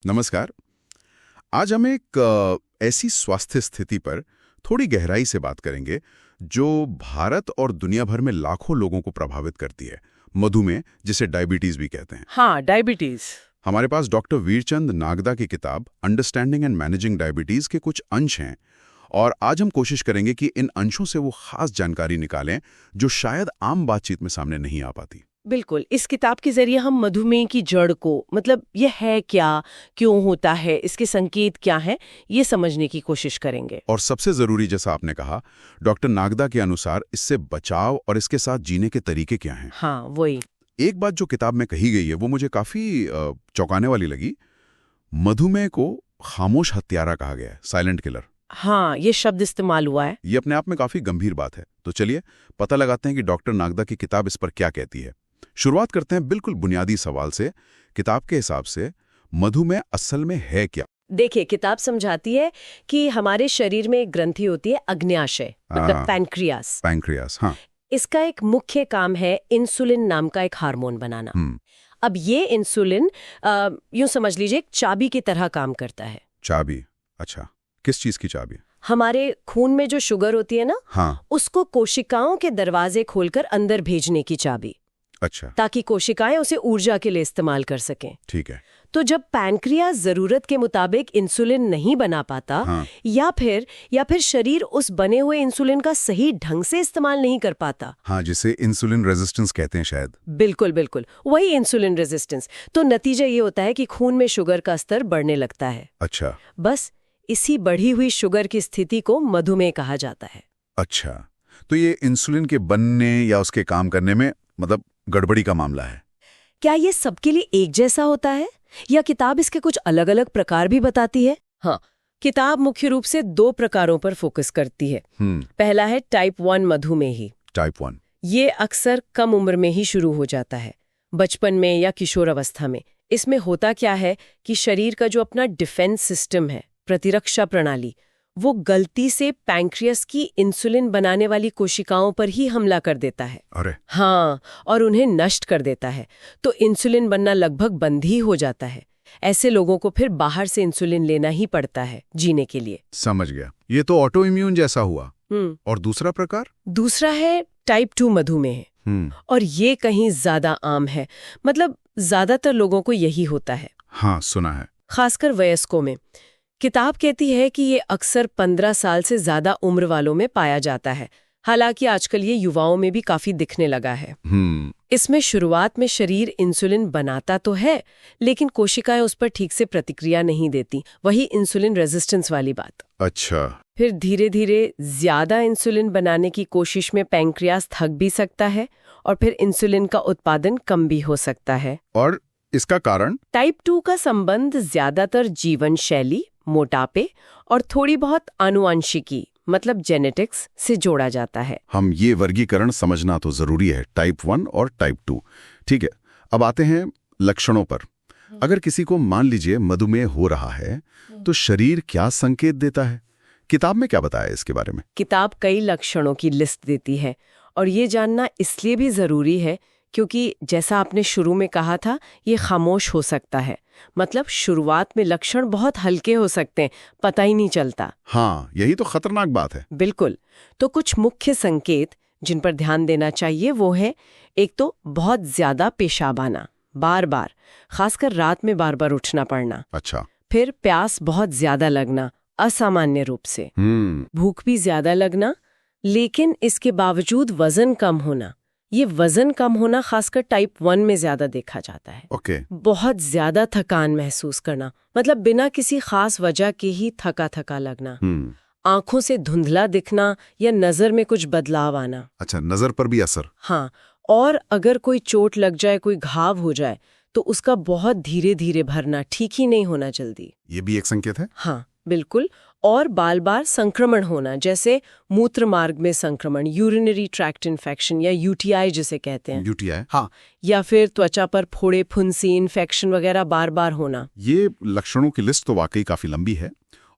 नमस्कार। आज हम एक ऐसी स्वास्थ्य स्थिति पर थोड़ी गहराई से बात करेंगे जो भारत और दुनिया भर में लाखों लोगों को प्रभावित करती है। मधुमेह, जिसे डायबिटीज भी कहते हैं। हाँ, डायबिटीज। हमारे पास डॉक्टर वीरचंद नागदा की किताब अंडरस्टैंडिंग एंड मैनेजिंग डायबिटीज के कुछ अंश हैं और आज हम कोशिश करेंगे कि इन अंशों से वो खास जानकारी निकालें जो शायद आम बातचीत में सामने नहीं आ पाती। बिल्कुल, इस किताब के जरिए हम मधुमेह की जड़ को, मतलब ये है क्या, क्यों होता है, इसके संकेत क्या हैं, ये समझने की कोशिश करेंगे। और सबसे जरूरी, जैसा आपने कहा, डॉक्टर नागदा के अनुसार इससे बचाव और इसके साथ जीने के तरीके क्या हैं। हाँ, वही। एक बात जो किताब में कही गई है वो मुझे काफी चौंकाने वाली लगी। मधुमेह को खामोश हत्यारा कहा गया है, साइलेंट किलर। हाँ, ये शब्द इस्तेमाल हुआ है। ये अपने आप में काफी गंभीर बात है। तो चलिए पता लगाते हैं कि डॉक्टर नागदा की किताब इस पर क्या कहती है। शुरुआत करते हैं बिल्कुल बुनियादी सवाल से। किताब के हिसाब से मधुमेह असल में है क्या? देखिए, किताब समझाती है कि हमारे शरीर में एक ग्रंथि होती है, अग्न्याशय, मतलब पैनक्रियास। पैनक्रियास, हाँ। इसका एक मुख्य काम है इंसुलिन नाम का एक हार्मोन बनाना। अब ये इंसुलिन यूं समझ लीजिए एक चाबी की तरह काम करता है। चाबी? अच्छा, किस चीज की चाबी? हमारे खून में जो शुगर होती है ना, हाँ। उसको कोशिकाओं के दरवाजे खोलकर अंदर भेजने की चाबी। अच्छा। ताकि कोशिकाएं उसे ऊर्जा के लिए इस्तेमाल कर सकें। ठीक है। तो जब पैनक्रियास जरूरत के मुताबिक इंसुलिन नहीं बना पाता, हाँ। या फिर शरीर उस बने हुए इंसुलिन का सही ढंग से इस्तेमाल नहीं कर पाता। हाँ, जिसे इंसुलिन रेजिस्टेंस कहते हैं शायद। बिल्कुल बिल्कुल, वही इंसुलिन रेजिस्टेंस। तो नतीजा ये होता है कि खून में शुगर का स्तर बढ़ने लगता है। अच्छा। बस इसी बढ़ी हुई शुगर की स्थिति को मधुमेह कहा जाता है। अच्छा, तो ये इंसुलिन के बनने या उसके काम करने में मतलब गड़बड़ी का मामला है। क्या ये सबके लिए एक जैसा होता है या किताब इसके कुछ अलग अलग प्रकार भी बताती है? हाँ, किताब मुख्य रूप से 2 प्रकारों पर फोकस करती है। पहला है टाइप 1 मधुमेही। टाइप 1 ये अक्सर कम उम्र में ही शुरू हो जाता है, बचपन में या किशोर अवस्था में। इसमें होता क्या है कि शरीर का जो अपना डिफेंस सिस्टम है, प्रतिरक्षा प्रणाली, वो गलती से पैंक्रियास की इंसुलिन बनाने वाली कोशिकाओं पर ही हमला कर देता है। अरे! हाँ, और उन्हें नष्ट कर देता है। तो इंसुलिन बनना लगभग बंद ही हो जाता है। ऐसे लोगों को फिर बाहर से इंसुलिन लेना ही पड़ता है जीने के लिए। समझ गया, ये तो ऑटो इम्यून जैसा हुआ। और दूसरा प्रकार? दूसरा है टाइप 2 मधुमेह। और ये कहीं ज्यादा आम है, मतलब ज्यादातर लोगों को यही होता है। हाँ, सुना है। खासकर वयस्कों में। किताब कहती है कि ये अक्सर 15 साल से ज्यादा उम्र वालों में पाया जाता है। हालांकि आजकल ये युवाओं में भी काफी दिखने लगा है। इसमें शुरुआत में शरीर इंसुलिन बनाता तो है, लेकिन कोशिकाएं उस पर ठीक से प्रतिक्रिया नहीं देती। वही इंसुलिन रेजिस्टेंस वाली बात। अच्छा। फिर धीरे धीरे ज्यादा इंसुलिन बनाने की कोशिश में पैंक्रियास थक भी सकता है और फिर इंसुलिन का उत्पादन कम भी हो सकता है। और इसका कारण? टाइप 2 का संबंध ज्यादातर जीवन शैली, मोटापे और थोड़ी बहुत आनुवंशिकी, मतलब जेनेटिक्स से जोड़ा जाता है। हम ये वर्गीकरण समझना तो जरूरी है, टाइप 1 और टाइप 2। ठीक है, अब आते हैं लक्षणों पर। अगर किसी को मान लीजिए मधुमेह हो रहा है तो शरीर क्या संकेत देता है? किताब में क्या बताया इसके बारे में? किताब कई लक्षणों की लिस्ट देती है और ये जानना इसलिए भी जरूरी है क्योंकि जैसा आपने शुरू में कहा था, ये खामोश हो सकता है। मतलब शुरुआत में लक्षण बहुत हल्के हो सकते हैं, पता ही नहीं चलता। हाँ, यही तो खतरनाक बात है। बिल्कुल। तो कुछ मुख्य संकेत जिन पर ध्यान देना चाहिए वो है, एक तो बहुत ज्यादा पेशाब आना, बार बार, खासकर रात में बार बार उठना पड़ना। अच्छा। फिर प्यास बहुत ज्यादा लगना, असामान्य रूप से। भूख भी ज्यादा लगना, लेकिन इसके बावजूद वजन कम होना। ये वजन कम होना खासकर टाइप 1 में ज्यादा देखा जाता है। ओके। बहुत ज्यादा थकान महसूस करना, मतलब बिना किसी खास वजह के ही थका थका लगना। आंखों से धुंधला दिखना या नजर में कुछ बदलाव आना। अच्छा, नजर पर भी असर? हाँ, और अगर कोई चोट लग जाए, कोई घाव हो जाए, तो उसका बहुत धीरे धीरे भरना, ठीक ही नहीं होना जल्दी। ये भी एक संकेत है? हाँ, बिल्कुल। और बार बार संक्रमण होना, जैसे मूत्र मार्ग में संक्रमण, यूरिनरी ट्रैक्ट इन्फेक्शन या यूटीआई जिसे कहते हैं। यूटीआई, हाँ। या फिर त्वचा पर फोड़े, फुंसी, इन्फेक्शन वगैरह बार बार होना। ये लक्षणों की लिस्ट तो वाकई काफी लंबी है।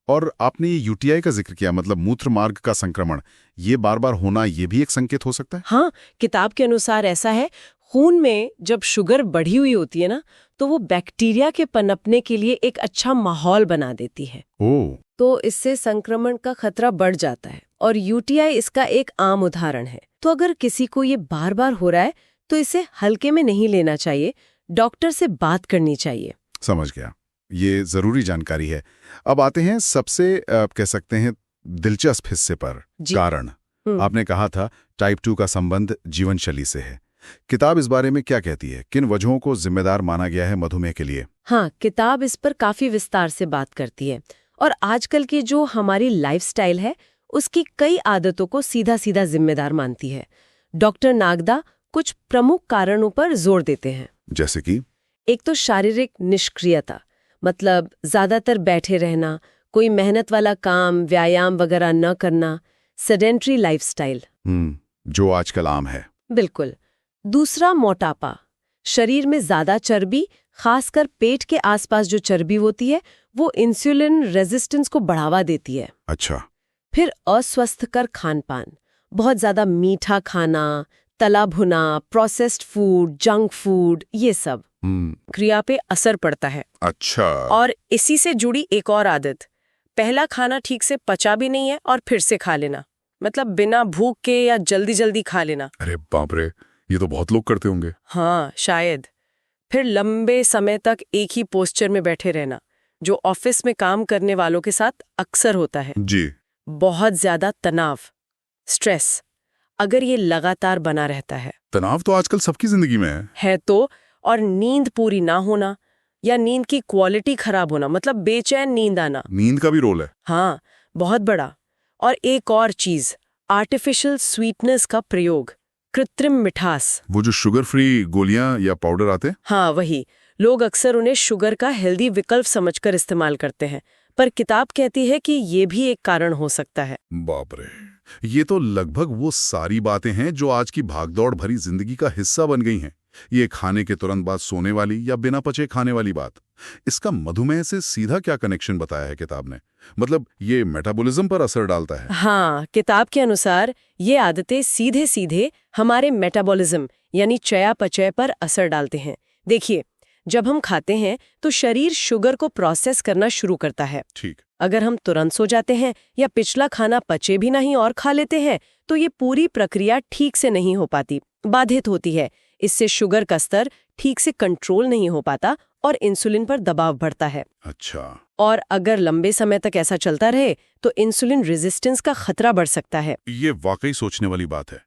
और आपने ये यूटीआई का जिक्र किया, मतलब मूत्र मार्ग का संक्रमण, ये बार बार होना, ये भी एक संकेत हो सकता है? हाँ, किताब के अनुसार ऐसा है। खून में जब शुगर बढ़ी हुई होती है ना, तो वो बैक्टीरिया के पनपने के लिए एक अच्छा माहौल बना देती है। ओह, तो इससे संक्रमण का खतरा बढ़ जाता है और यूटीआई इसका एक आम उदाहरण है। तो अगर किसी को ये बार बार हो रहा है तो इसे हल्के में नहीं लेना चाहिए, डॉक्टर से बात करनी चाहिए। समझ गया, ये जरूरी जानकारी है। अब आते हैं सबसे कह सकते हैं दिलचस्प हिस्से पर, कारण। आपने कहा था टाइप 2 का संबंध जीवन शैली से है। किताब इस बारे में क्या कहती है? किन वजहों को जिम्मेदार माना गया है मधुमेह के लिए? हाँ, किताब इस पर काफी विस्तार से बात करती है और आजकल की जो हमारी लाइफस्टाइल है उसकी कई आदतों को सीधा सीधा जिम्मेदार मानती है। डॉक्टर नागदा कुछ प्रमुख कारणों पर जोर देते हैं। जैसे कि? एक तो शारीरिक निष्क्रियता, मतलब ज्यादातर बैठे रहना, कोई मेहनत वाला काम, व्यायाम वगैरह न करना, सेडेंट्री लाइफस्टाइल, जो आजकल आम है। बिल्कुल। दूसरा, मोटापा। शरीर में ज्यादा चर्बी, खासकर पेट के आसपास जो चर्बी होती है, वो इंसुलिन रेजिस्टेंस को बढ़ावा देती है। अच्छा। फिर अस्वस्थकर खानपान, बहुत ज्यादा मीठा खाना, तला भुना, प्रोसेस्ड फूड, जंक फूड, ये सब क्रिया पे असर पड़ता है। अच्छा। और इसी से जुड़ी एक और आदत, पहला खाना ठीक से पचा भी नहीं है और फिर से खा लेना, मतलब बिना भूख के या जल्दी जल्दी खा लेना। अरे बाप रे, ये तो बहुत लोग करते होंगे। हाँ, शायद। फिर लंबे समय तक एक ही पोस्चर में बैठे रहना, जो ऑफिस में काम करने वालों के साथ अक्सर होता है। जी। बहुत ज्यादा तनाव, स्ट्रेस, अगर ये लगातार बना रहता है। तनाव तो आजकल सबकी जिंदगी में है तो। और नींद पूरी ना होना या नींद की क्वालिटी खराब होना, मतलब बेचैन नींद आना। नींद का भी रोल है। हाँ, बहुत बड़ा। और एक और चीज, आर्टिफिशियल स्वीटनेस का प्रयोग, कृत्रिम मिठास। वो जो शुगर फ्री गोलियां या पाउडर आते हैं? हाँ, वही। लोग अक्सर उन्हें शुगर का हेल्दी विकल्प समझकर इस्तेमाल करते हैं, पर किताब कहती है कि ये भी एक कारण हो सकता है। बाप रे, ये तो लगभग वो सारी बातें हैं जो आज की भागदौड़ भरी जिंदगी का हिस्सा बन गई हैं। ये खाने के तुरंत बाद सोने वाली या बिना पचे खाने वाली बात, इसका मधुमेह से सीधा क्या कनेक्शन बताया है किताब ने? मतलब ये मेटाबॉलिज्म पर असर डालता है? हाँ, किताब के अनुसार ये आदतें सीधे सीधे हमारे मेटाबॉलिज्म यानी चयापचय पर असर डालते हैं। देखिए, जब हम खाते हैं तो शरीर शुगर को प्रोसेस करना शुरू करता है। ठीक। अगर हम तुरंत सो जाते हैं या पिछला खाना पचे भी नहीं और खा लेते हैं तो ये पूरी प्रक्रिया ठीक से नहीं हो पाती, बाधित होती है। इससे शुगर का स्तर ठीक से कंट्रोल नहीं हो पाता और इंसुलिन पर दबाव बढ़ता है। अच्छा। और अगर लंबे समय तक ऐसा चलता रहे तो इंसुलिन रेजिस्टेंस का खतरा बढ़ सकता है। ये वाकई सोचने वाली बात है।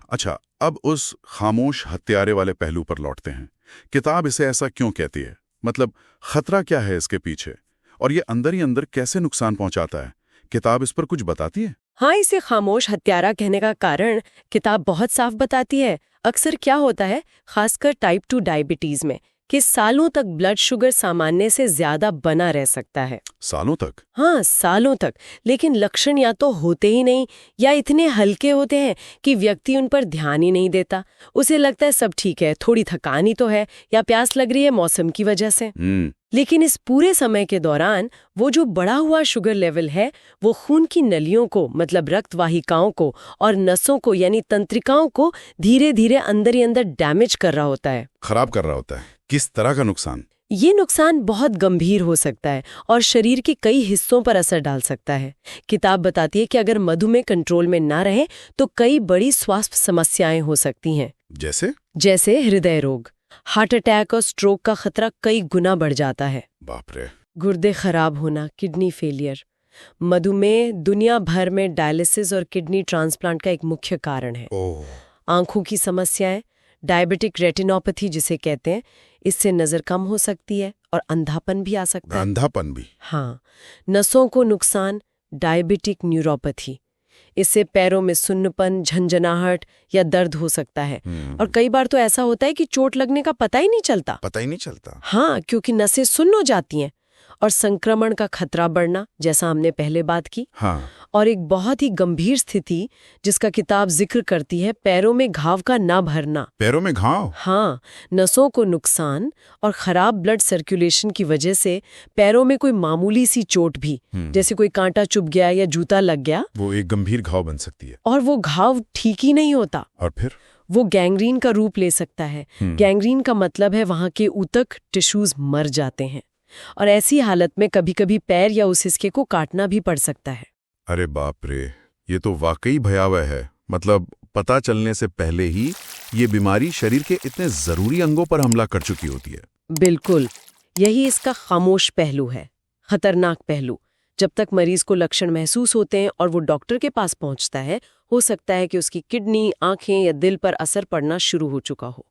अच्छा, अब उस खामोश हत्यारे वाले पहलू पर लौटते हैं। किताब इसे ऐसा क्यों कहती है? मतलब खतरा क्या है इसके पीछे, और ये अंदर ही अंदर कैसे नुकसान पहुंचाता है? किताब इस पर कुछ बताती है? हाँ, इसे खामोश हत्यारा कहने का कारण किताब बहुत साफ बताती है। अक्सर क्या होता है, खासकर टाइप 2 डायबिटीज में, कि सालों तक ब्लड शुगर सामान्य से ज्यादा बना रह सकता है। सालों तक? हाँ, सालों तक। लेकिन लक्षण या तो होते ही नहीं या इतने हल्के होते हैं कि व्यक्ति उन पर ध्यान ही नहीं देता। उसे लगता है सब ठीक है, थोड़ी थकान ही तो है या प्यास लग रही है मौसम की वजह से। लेकिन इस पूरे समय के दौरान वो जो बढ़ा हुआ शुगर लेवल है वो खून की नलियों को, मतलब रक्त वाहिकाओं को, और नसों को यानी तंत्रिकाओं को धीरे धीरे अंदर ही अंदर डैमेज कर रहा होता है, खराब कर रहा होता है। किस तरह का नुकसान? ये नुकसान बहुत गंभीर हो सकता है और शरीर के कई हिस्सों पर असर डाल सकता है। किताब बताती है कि अगर मधुमेह कंट्रोल में ना रहे तो कई बड़ी स्वास्थ्य समस्याएं हो सकती हैं। जैसे हृदय रोग, हार्ट अटैक और स्ट्रोक का खतरा कई गुना बढ़ जाता है। बाप रे। गुर्दे खराब होना, किडनी फेलियर। मधुमेह दुनिया भर में डायलिसिस और किडनी ट्रांसप्लांट का एक मुख्य कारण है। आंखों की समस्याएं, डायबिटिक रेटिनोपैथी जिसे कहते हैं, इससे नजर कम हो सकती है और अंधापन भी आ सकता है। अंधापन भी? हाँ। नसों को नुकसान, डायबिटिक न्यूरोपैथी, इससे पैरों में सुन्नपन, झंझनाहट या दर्द हो सकता है। और कई बार तो ऐसा होता है कि चोट लगने का पता ही नहीं चलता। हाँ, क्योंकि नसें सुन्न हो जाती हैं। और संक्रमण का खतरा बढ़ना, जैसा हमने पहले बात की। हाँ। और एक बहुत ही गंभीर स्थिति जिसका किताब जिक्र करती है, पैरों में घाव का ना भरना। पैरों में घाव? हाँ, नसों को नुकसान और खराब ब्लड सर्कुलेशन की वजह से पैरों में कोई मामूली सी चोट भी, जैसे कोई कांटा चुभ गया या जूता लग गया, वो एक गंभीर घाव बन सकती है। और वो घाव ठीक ही नहीं होता। और फिर वो गैंग्रीन का रूप ले सकता है। गैंग्रीन का मतलब है वहां के ऊतक टिश्यूज मर जाते हैं और ऐसी हालत में कभी-कभी पैर या उस हिस्से को काटना भी पड़ सकता है। अरे बाप रे, ये तो वाकई भयावह है। मतलब पता चलने से पहले ही ये बीमारी शरीर के इतने जरूरी अंगों पर हमला कर चुकी होती है। बिल्कुल, यही इसका खामोश पहलू है, खतरनाक पहलू। जब तक मरीज को लक्षण महसूस होते हैं और वो डॉक्टर के पास पहुंचता है, हो सकता है कि उसकी किडनी, आंखें या दिल पर असर पड़ना शुरू हो चुका हो।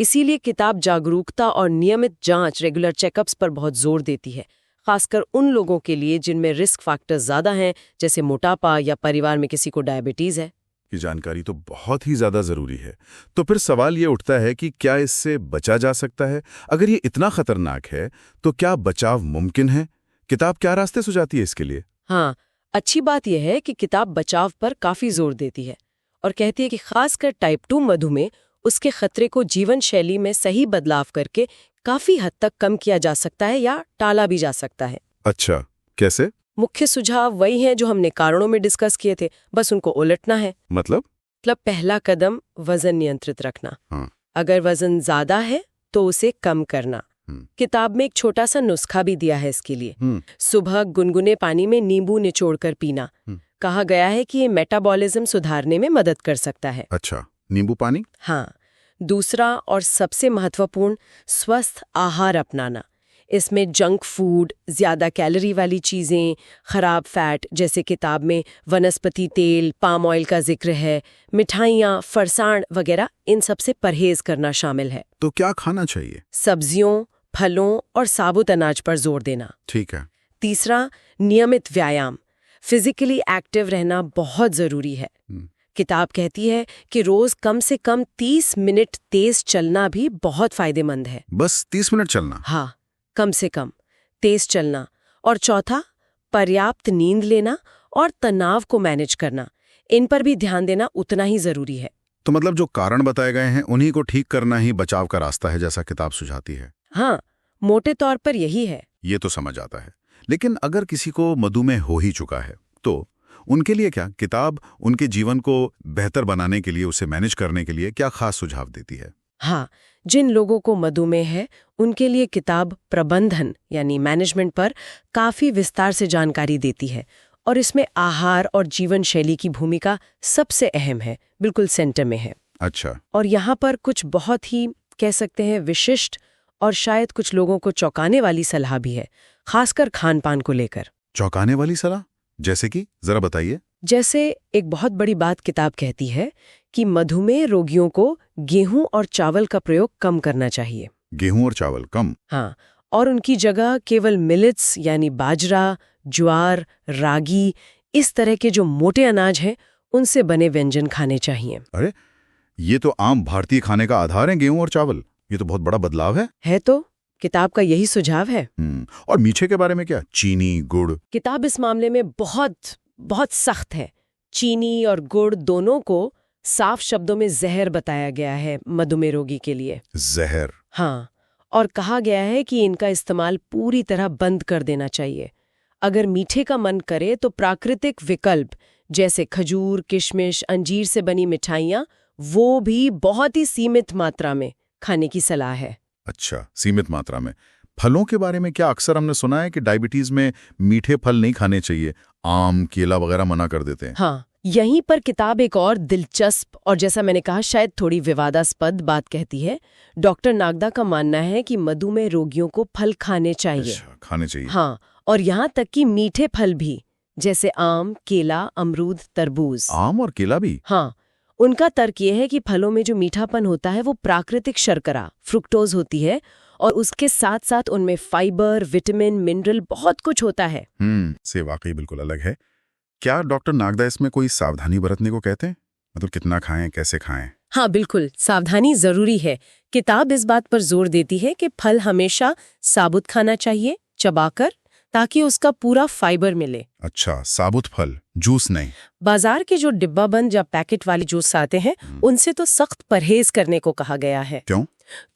इसीलिए किताब जागरूकता और नियमित जांच, रेगुलर चेकअप्स पर बहुत जोर देती है, खासकर उन लोगों के लिए जिनमें रिस्क फैक्टर्स ज्यादा हैं, जैसे मोटापा या परिवार में किसी को डायबिटीज है। की जानकारी तो बहुत ही ज्यादा जरूरी है। तो फिर सवाल ये उठता है कि क्या इससे बचा जा सकता है? अगर ये इतना खतरनाक है तो क्या बचाव मुमकिन है? किताब क्या रास्ते सुझाती है इसके लिए? हाँ, अच्छी बात यह है कि किताब बचाव पर काफी जोर देती है और कहती है कि खासकर टाइप 2 मधुमेह, उसके खतरे को जीवन शैली में सही बदलाव करके काफी हद तक कम किया जा सकता है या टाला भी जा सकता है। अच्छा, कैसे? मुख्य सुझाव वही हैं जो हमने कारणों में डिस्कस किए थे, बस उनको उलटना है। मतलब पहला कदम वजन नियंत्रित रखना। अगर वजन ज्यादा है तो उसे कम करना। किताब में एक छोटा सा नुस्खा भी दिया है इसके लिए। सुबह गुनगुने पानी में नींबू निचोड़कर पीना। कहा गया है कि ये मेटाबॉलिज्म सुधारने में मदद कर सकता है। अच्छा, नींबू पानी? हाँ। दूसरा और सबसे महत्वपूर्ण, स्वस्थ आहार अपनाना। इसमें जंक फूड, ज्यादा कैलोरी वाली चीजें, खराब फैट, जैसे किताब में वनस्पति तेल, पाम ऑयल का जिक्र है, मिठाइयाँ, फरसाण वगैरह, इन सब से परहेज करना शामिल है। तो क्या खाना चाहिए? सब्जियों, फलों और साबुत अनाज पर जोर देना। ठीक है। तीसरा, नियमित व्यायाम, फिजिकली एक्टिव रहना बहुत जरूरी है। किताब कहती है कि रोज कम से कम 30 मिनट तेज चलना भी बहुत फायदेमंद है। बस 30 मिनट चलना? हाँ, कम से कम तेज चलना। और चौथा, पर्याप्त नींद लेना और तनाव को मैनेज करना, इन पर भी ध्यान देना उतना ही जरूरी है। तो मतलब जो कारण बताए गए हैं उन्हीं को ठीक करना ही बचाव का रास्ता है, जैसा किताब सुझाती है। हाँ, मोटे तौर पर यही है। ये तो समझ आता है। लेकिन अगर किसी को मधुमेह हो ही चुका है तो उनके लिए क्या किताब उनके जीवन को बेहतर बनाने के लिए, उसे मैनेज करने के लिए क्या खास सुझाव देती है? हाँ, जिन लोगों को मधुमेह है उनके लिए किताब प्रबंधन यानी मैनेजमेंट पर काफी विस्तार से जानकारी देती है और इसमें आहार और जीवन शैली की भूमिका सबसे अहम है, बिल्कुल सेंटर में है। अच्छा। और यहाँ पर कुछ बहुत ही कह सकते हैं विशिष्ट और शायद कुछ लोगों को चौंकाने वाली सलाह भी है, खासकर खान पान को लेकर। चौंकाने वाली सलाह? जैसे कि जरा बताइए। जैसे एक बहुत बड़ी बात किताब कहती है कि मधुमेह रोगियों को गेहूं और चावल का प्रयोग कम करना चाहिए। गेहूं और चावल कम? हाँ, और उनकी जगह केवल मिलेट्स यानी बाजरा, ज्वार, रागी, इस तरह के जो मोटे अनाज हैं उनसे बने व्यंजन खाने चाहिए। अरे, ये तो आम भारतीय खाने का आधार है, गेहूं और चावल। ये तो बहुत बड़ा बदलाव है तो किताब का यही सुझाव है। और मीठे के बारे में क्या? चीनी, गुड़? किताब इस मामले में बहुत सख्त है। चीनी और गुड़ दोनों को साफ शब्दों में जहर बताया गया है मधुमेह रोगी के लिए। जहर? हाँ, और कहा गया है कि इनका इस्तेमाल पूरी तरह बंद कर देना चाहिए। अगर मीठे का मन करे तो प्राकृतिक विकल्प जैसे खजूर, किशमिश, अंजीर से बनी मिठाइयाँ, वो भी बहुत ही सीमित मात्रा में खाने की सलाह है। अच्छा, सीमित मात्रा में। फलों के बारे में क्या? अक्सर हमने सुना है कि डायबिटीज में मीठे फल नहीं खाने चाहिए, आम, केला वगैरह मना कर देते हैं। हाँ, यहीं पर किताब एक और दिलचस्प और जैसा मैंने कहा शायद थोड़ी विवादास्पद बात कहती है। डॉक्टर नागदा का मानना है कि मधुमेह रोगियों को फल खाने चाहिए। अच्छा, खाने चाहिए। हाँ, और यहाँ तक कि मीठे फल भी, जैसे आम, केला, अमरूद, तरबूज। आम और केला भी? हाँ, उनका तर्क ये है कि फलों में जो मीठापन होता है वो प्राकृतिक शर्करा, फ्रुक्टोज होती है और उसके साथ साथ उनमें फाइबर, विटामिन, मिनरल बहुत कुछ होता है। से वाकई बिल्कुल अलग है। क्या डॉक्टर नागदा इसमें कोई सावधानी बरतने को कहते हैं? मतलब कितना खाएं, कैसे खाएं? हाँ, बिल्कुल, सावधानी जरूरी है। किताब इस बात पर जोर देती है कि फल हमेशा साबुत खाना चाहिए, चबाकर, ताकि उसका पूरा फाइबर मिले। अच्छा, साबुत फल, जूस नहीं? बाजार के जो डिब्बा बंद या पैकेट वाले जूस आते हैं उनसे तो सख्त परहेज करने को कहा गया है। क्यों?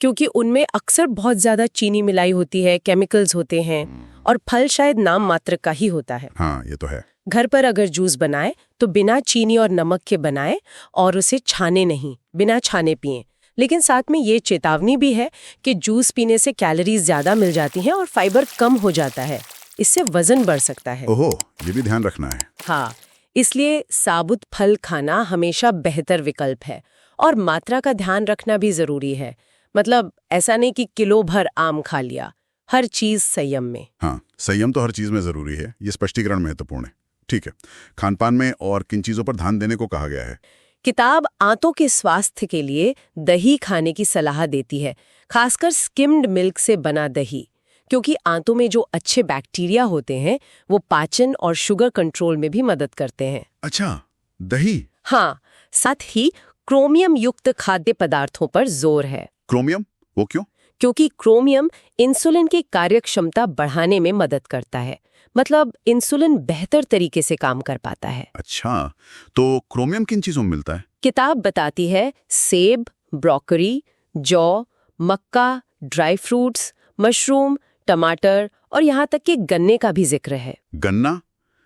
क्योंकि उनमें अक्सर बहुत ज्यादा चीनी मिलाई होती है, केमिकल्स होते हैं और फल शायद नाम मात्र का ही होता है। हाँ, ये तो है। घर पर अगर जूस बनाए तो बिना चीनी और नमक के बनाए और उसे छाने नहीं, बिना छाने पिएं। लेकिन साथ में ये चेतावनी भी है कि जूस पीने से कैलोरीज ज्यादा मिल जाती हैं और फाइबर कम हो जाता है। इससे वजन बढ़ सकता है। ओहो, ये भी ध्यान रखना है। हाँ, इसलिए साबुत फल खाना हमेशा बेहतर विकल्प है और मात्रा का ध्यान रखना भी जरूरी है। मतलब ऐसा नहीं कि किलो भर आम खा लिया, हर चीज संयम में। हाँ, संयम तो हर चीज में जरूरी है, ये स्पष्टीकरण महत्वपूर्ण है। ठीक है, खानपान में और किन चीजों पर ध्यान देने को कहा गया है? किताब आंतों के स्वास्थ्य के लिए दही खाने की सलाह देती है, खासकर स्किम्ड मिल्क से बना दही, क्योंकि आंतों में जो अच्छे बैक्टीरिया होते हैं वो पाचन और शुगर कंट्रोल में भी मदद करते हैं। अच्छा, दही? हाँ, साथ ही क्रोमियम युक्त खाद्य पदार्थों पर जोर है। क्रोमियम? वो क्यों? क्योंकि क्रोमियम इंसुलिन की कार्यक्षमता बढ़ाने में मदद करता है। मतलब इंसुलिन बेहतर तरीके से काम कर पाता है। अच्छा, तो क्रोमियम किन चीजों में मिलता है? किताब बताती है सेब, ब्रोकली, जौ, मक्का, ड्राई फ्रूट्स, मशरूम, टमाटर और यहाँ तक कि गन्ने का भी जिक्र है। गन्ना?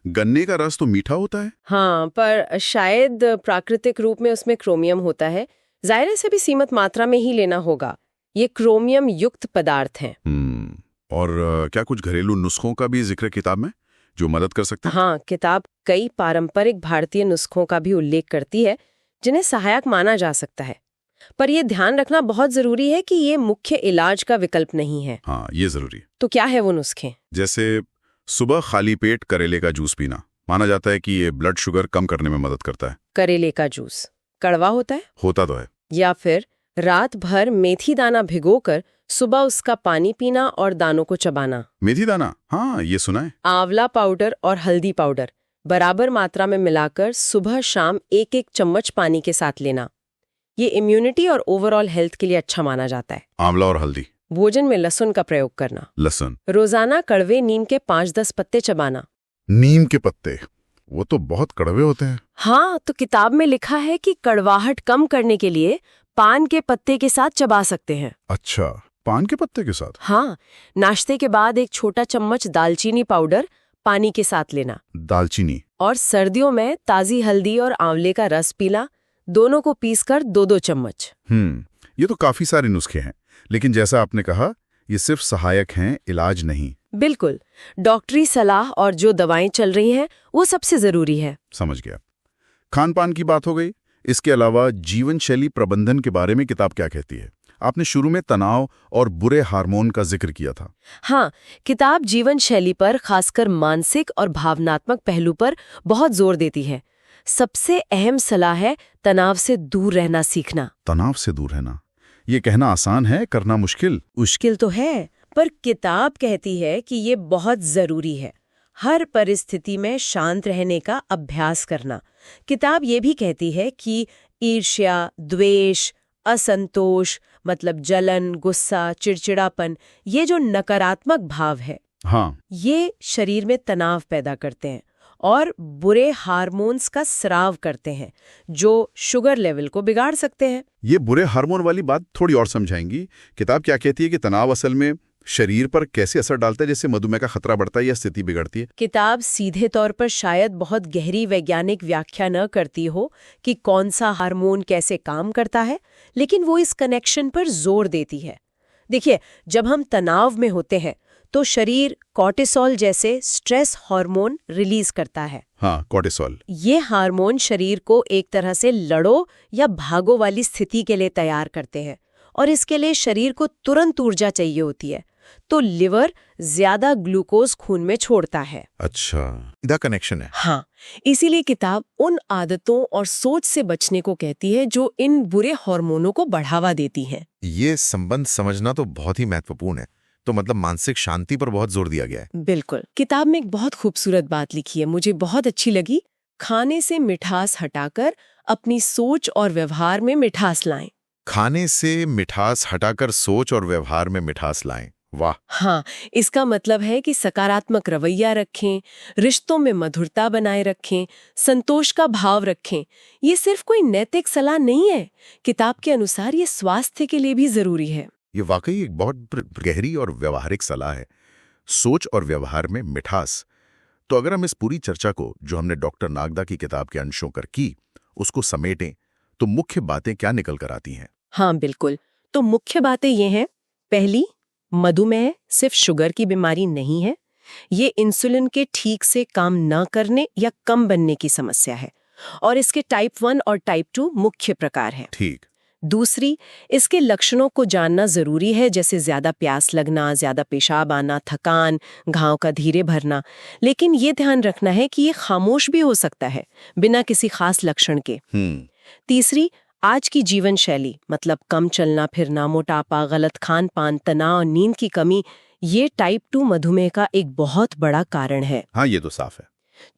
गन्ने का रस तो मीठा होता है। हाँ, पर शायद प्राकृतिक रूप में उसमें क्रोमियम होता है। जायरे से भी सीमित मात्रा में ही लेना होगा। ये क्रोमियम युक्त पदार्थ हैं। और क्या कुछ घरेलू नुस्खों का भी जिक्र किताब में जो मदद कर सकते हैं? हाँ, किताब कई पारंपरिक भारतीय नुस्खों का भी उल्लेख करती है जिन्हें सहायक माना जा सकता है। पर यह ध्यान रखना बहुत जरूरी है कि ये मुख्य इलाज का विकल्प नहीं है। हाँ, ये जरूरी। तो क्या है वो नुस्खे? जैसे सुबह खाली पेट करेले का जूस पीना, माना जाता है कि ये ब्लड शुगर कम करने में मदद करता है। करेले का जूस कड़वा होता है? होता तो है। या फिर रात भर मेथी दाना भिगोकर सुबह उसका पानी पीना और दानों को चबाना। मेथी दाना? हाँ, ये सुना है। आंवला पाउडर और हल्दी पाउडर बराबर मात्रा में मिलाकर सुबह शाम एक एक चम्मच पानी के साथ लेना। ये इम्यूनिटी और ओवरऑल हेल्थ के लिए अच्छा माना जाता है। आंवला और हल्दी। भोजन में लहसुन का प्रयोग करना। लहसुन? रोजाना कड़वे नीम के 5-10 पत्ते चबाना। नीम के पत्ते? वो तो बहुत कड़वे होते हैं। हाँ, तो किताब में लिखा है कि कड़वाहट कम करने के लिए पान के पत्ते के साथ चबा सकते हैं। अच्छा, पान के पत्ते के साथ? हाँ, नाश्ते के बाद एक छोटा चम्मच दालचीनी पाउडर पानी के साथ लेना। दालचीनी? और सर्दियों में ताजी हल्दी और आंवले का रस पीना, दोनों को पीसकर 2-2 चम्मच। ये तो काफी सारे नुस्खे हैं, लेकिन जैसा आपने कहा ये सिर्फ सहायक हैं, इलाज नहीं। बिल्कुल, डॉक्टरी सलाह और जो दवाएं चल रही हैं वो सबसे जरूरी है। समझ गया। खान पान की बात हो गई, इसके अलावा जीवन शैली प्रबंधन के बारे में किताब क्या कहती है? आपने शुरू में तनाव और बुरे हार्मोन का जिक्र किया था। हाँ, किताब जीवन शैली पर, खासकर मानसिक और भावनात्मक पहलू पर बहुत जोर देती है। सबसे अहम सलाह है तनाव से दूर रहना सीखना। तनाव से दूर रहना, ये कहना आसान है, करना मुश्किल। मुश्किल तो है, पर किताब कहती है कि ये बहुत जरूरी है। हर परिस्थिति में शांत रहने का अभ्यास करना। किताब ये भी कहती है कि ईर्ष्या, द्वेष, असंतोष, मतलब जलन, गुस्सा, चिड़चिड़ापन, ये जो नकारात्मक भाव है, हाँ, ये शरीर में तनाव पैदा करते हैं और बुरे हार्मोन्स का स्राव करते हैं जो शुगर लेवल को बिगाड़ सकते हैं। ये बुरे हार्मोन वाली बात थोड़ी और समझाएंगी? किताब क्या कहती है कि तनाव असल में शरीर पर कैसे असर डालता है, जैसे मधुमेह का खतरा बढ़ता है या स्थिति बिगड़ती है? किताब सीधे तौर पर शायद बहुत गहरी वैज्ञानिक व्याख्या न करती हो कि कौन सा हार्मोन कैसे काम करता है, लेकिन वो इस कनेक्शन पर जोर देती है। देखिए, जब हम तनाव में होते हैं तो शरीर कॉर्टिसोल जैसे स्ट्रेस हार्मोन रिलीज करता है। हाँ, कॉर्टिसोल। ये हार्मोन शरीर को एक तरह से लड़ो या भागो वाली स्थिति के लिए तैयार करते हैं और इसके लिए शरीर को तुरंत ऊर्जा चाहिए होती है, तो लिवर ज्यादा ग्लूकोज खून में छोड़ता है। अच्छा, इधर कनेक्शन है। हाँ, इसीलिए किताब उन आदतों और सोच से बचने को कहती है जो इन बुरे हार्मोनों को बढ़ावा देती हैं। ये संबंध समझना तो बहुत ही महत्वपूर्ण है। तो मतलब मानसिक शांति पर बहुत जोर दिया गया है। बिल्कुल। किताब में एक बहुत खूबसूरत बात लिखी है, मुझे बहुत अच्छी लगी। खाने से मिठास हटाकर अपनी सोच और व्यवहार में मिठास लाएं। खाने से मिठास हटाकर सोच और व्यवहार में मिठास लाएं। वाह। हाँ, इसका मतलब है कि सकारात्मक रवैया रखें, रिश्तों में मधुरता बनाए रखें, संतोष का भाव रखें। ये सिर्फ कोई नैतिक सलाह नहीं है, किताब के अनुसार ये स्वास्थ्य के लिए भी जरूरी है। ये वाकई एक बहुत गहरी और व्यवहारिक सलाह है। सोच और व्यवहार में मिठास, तो अगर हम इस पूरी चर्चा को जो हमने डॉक्टर नागदा की किताब के अंशों कर की, उसको समेटें, तो मुख्य बातें क्या निकल कर आती हैं? हाँ बिल्कुल। तो मुख्य बातें ये हैं, पहली, मधुमेह सिर्फ शुगर की बीमारी नहीं है। ये इंसुलिन के ठीक से काम न करने या कम बनने की समस्या है, और इसके टाइप 1 और टाइप 2 मुख्य प्रकार हैं। ठीक। दूसरी, इसके लक्षणों को जानना जरूरी है, जैसे ज्यादा प्यास लगना, ज्यादा पेशाब आना, थकान, घाव का धीरे भरना। लेकिन ये ध्यान रखना है कि ये खामोश भी हो सकता है, बिना किसी खास लक्षण के। तीसरी, आज की जीवन शैली, मतलब कम चलना फिरना, मोटापा, गलत खान पान, तनाव, नींद की कमी, ये टाइप 2 मधुमेह का एक बहुत बड़ा कारण है। हाँ, ये तो साफ है।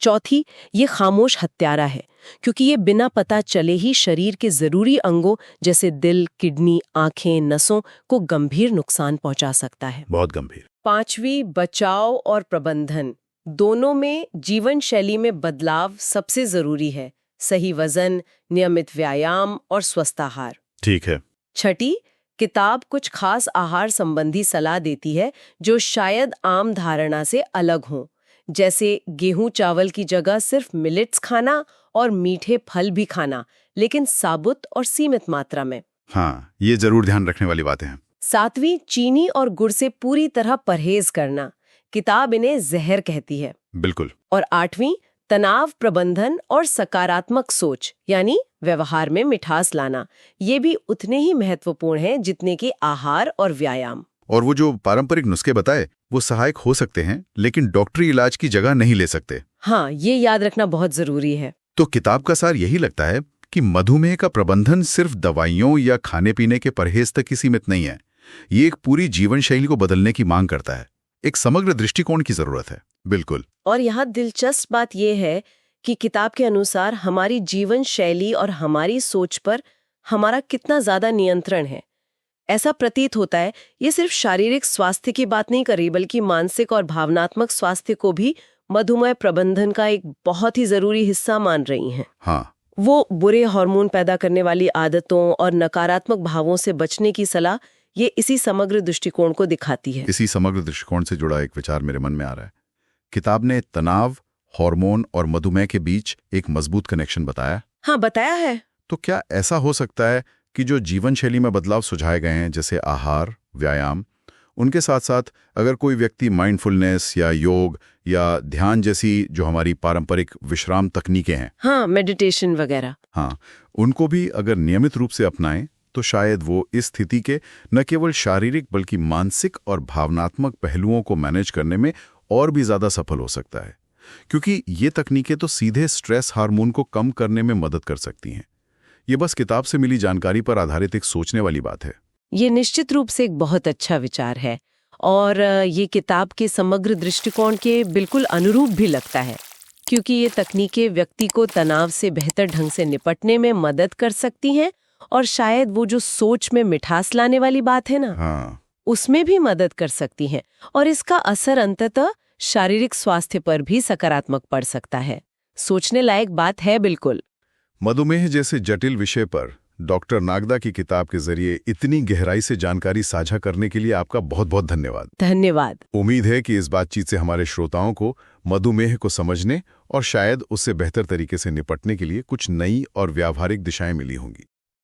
चौथी, ये खामोश हत्यारा है, क्योंकि ये बिना पता चले ही शरीर के जरूरी अंगों जैसे दिल, किडनी, आंखें, नसों को गंभीर नुकसान पहुंचा सकता है। बहुत गंभीर। पांचवी, बचाव और प्रबंधन, दोनों में जीवन शैली में बदलाव सबसे जरूरी है। सही वजन, नियमित व्यायाम और स्वस्थ आहार। ठीक है। छठी, किताब कुछ खास आहार संबंधी सलाह देती है जो शायद आम धारणा से अलग हों, जैसे गेहूं चावल की जगह सिर्फ मिलेट्स खाना और मीठे फल भी खाना, लेकिन साबुत और सीमित मात्रा में। हाँ, ये जरूर ध्यान रखने वाली बातें हैं। सातवीं, चीनी और गुड़ से पूरी तरह परहेज करना, किताब इन्हें जहर कहती है। बिल्कुल। और आठवीं, तनाव प्रबंधन और सकारात्मक सोच, यानी व्यवहार में मिठास लाना, ये भी उतने ही महत्वपूर्ण है जितने कि आहार और व्यायाम। और वो जो पारंपरिक नुस्खे बताए वो सहायक हो सकते हैं, लेकिन डॉक्टरी इलाज की जगह नहीं ले सकते। हाँ, ये याद रखना बहुत जरूरी है। तो किताब का सार यही लगता है कि मधुमेह का प्रबंधन सिर्फ दवाइयों या खाने पीने के परहेज तक ही सीमित नहीं है। ये एक पूरी जीवन शैली को बदलने की मांग करता है। एक समग्र दृष्टिकोण की जरूरत है। बिल्कुल। और यहाँ दिलचस्प बात यह है कि किताब के अनुसार हमारी जीवन शैली और हमारी सोच पर हमारा कितना ज्यादा नियंत्रण है। ऐसा प्रतीत होता है ये सिर्फ शारीरिक स्वास्थ्य की बात नहीं कर रही, बल्कि मानसिक और भावनात्मक स्वास्थ्य को भी मधुमेह प्रबंधन का एक बहुत ही जरूरी हिस्सा मान रही हैं। हाँ। वो बुरे हार्मोन पैदा करने वाली आदतों और नकारात्मक भावों से बचने की सलाह ये इसी समग्र दृष्टिकोण को दिखाती है। इसी समग्र दृष्टिकोण से जुड़ा एक विचार मेरे मन में आ रहा है। किताब ने तनाव, हार्मोन और मधुमेह के बीच एक मजबूत कनेक्शन बताया। हाँ, बताया है। तो क्या ऐसा हो सकता है कि जो जीवन शैली में बदलाव सुझाए गए हैं, जैसे आहार, व्यायाम, उनके साथ साथ अगर कोई व्यक्ति माइंडफुलनेस या योग या ध्यान जैसी जो हमारी पारंपरिक विश्राम तकनीकें हैं, हाँ, मेडिटेशन वगैरह, हाँ, उनको भी अगर नियमित रूप से अपनाएं तो शायद वो इस स्थिति के न केवल शारीरिक बल्कि मानसिक और भावनात्मक पहलुओं को मैनेज करने में और भी ज्यादा सफल हो सकता है, क्योंकि ये तकनीकें तो सीधे स्ट्रेस हार्मोन को कम करने में मदद कर सकती हैं। ये बस किताब से मिली जानकारी पर आधारित एक सोचने वाली बात है। ये निश्चित रूप से एक बहुत अच्छा विचार है और ये किताब के समग्र दृष्टिकोण के बिल्कुल अनुरूप भी लगता है, क्योंकि ये तकनीकें व्यक्ति को तनाव से बेहतर ढंग से निपटने में मदद कर सकती हैं और शायद वो जो सोच में मिठास लाने वाली बात है ना, हाँ, उसमें भी मदद कर सकती हैं और इसका असर अंततः शारीरिक स्वास्थ्य पर भी सकारात्मक पड़ सकता है। सोचने लायक बात है बिल्कुल। मधुमेह जैसे जटिल विषय पर डॉक्टर नागदा की किताब के जरिए इतनी गहराई से जानकारी साझा करने के लिए आपका बहुत बहुत धन्यवाद। धन्यवाद। उम्मीद है कि इस बातचीत से हमारे श्रोताओं को मधुमेह को समझने और शायद उससे बेहतर तरीके से निपटने के लिए कुछ नई और व्यावहारिक दिशाएं मिली होंगी।